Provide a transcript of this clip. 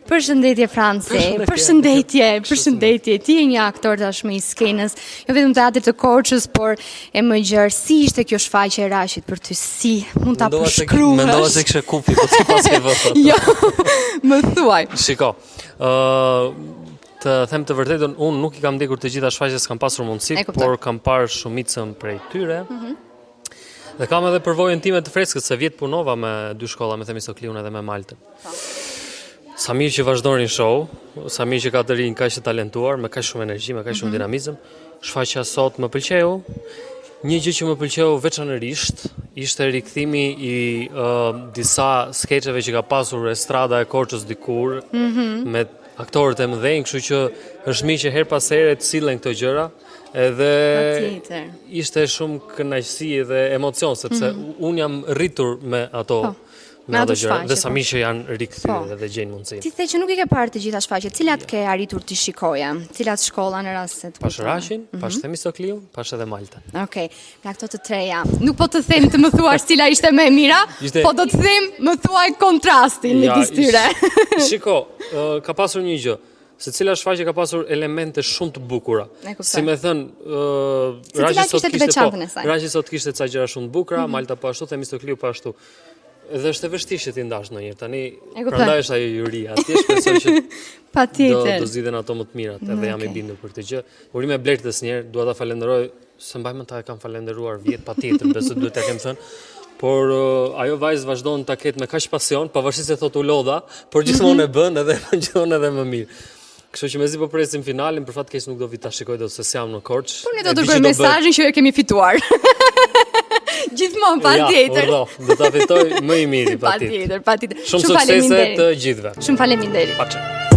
Përshëndetje Franci, përshëndetje. Ti je një aktor tashmë i skenës, jo vetëm teatrit të Korçës, por e më gjerë, si ishte kjo shfaqje e Rashit për ty? Si mund ta përshkruash? Mendova se kishe kupi, po si pas ke vëfë. Jo, më thuaj. Shiko, të them të vërtetën, unë nuk i kam ndjekur të gjitha shfaqjes, kam pasur mundësi, por kam parë shumicën prej tyre. Dhe kam edhe përvojën time të freskët, se vjetë punova me dy shkolla, me Themistokliun edhe me Maltën. Sa mirë që vazhdonin show, sa mirë që ka të rinj kaq të talentuar, me kaq shumë energji, me kaq shumë dinamizëm. Shfaqja sot më pëlqeu. Një gjë që më pëlqeu veçanërisht ishte rikthimi i disa skeçeve që ka pasur Estrada e Korçës dikur me aktorët e mëdhenj, kështu që është mirë që her pas here të sillen këto gjëra. Edhe ishte shumë kënaqësi dhe emocion, sepse unë jam rritur me ato. Me ato gjëra, dhe sa mirë që janë rikthyer dhe gjejnë mundësi. Ti the që nuk i ke parë të gjitha shfaqjet, cilat ke arritur ti shikoje? Cilat shkolla në rast se të Pash Rashin, pash Themistokliun, pash edhe Maltën. Okej, nga këto të treja. Nuk po të them të më thuash cila ishte më e mira, po do të them më thuaj kontrastin midis tyre. Shiko, ka pasur një gjë. Se cila shfaqje ka pasur elemente shumë të bukura. Si me thënë, Rashi sot kishte ca gjëra shumë të bukura, Malta po ashtu, Themistokliu po ashtu. Edhe është e vështirë që ti ndash ndonjëherë. Tani prandaj është ajo juria. Atje shpresoj që do zgjidhen ato më të mirat. Edhe jam i bindur për këtë gjë. Urime Blertës një herë, dua ta falenderoj, se mbaj mend ta e kam falendëruar vjet patjetër, besoj duhet ta kem thënë. Por ajo vajzë vazhdon ta ketë me kaq pasion, pavarësisht se thotë u lodha, por gjithmonë e bën edhe gjithmonë edhe më mirë. Kështu që mezi po presim finalin, për fat keq nuk do vi ta shikoj dot se jam në Korçë. Por ne do të dërgoj mesazhin që e kemi fituar. Gjithmonë, patjetër. Ja, do ta fitoj më i miri, patjetër. Patjetër. Shumë suksese të gjithëve. Shumë faleminderit. Paçi.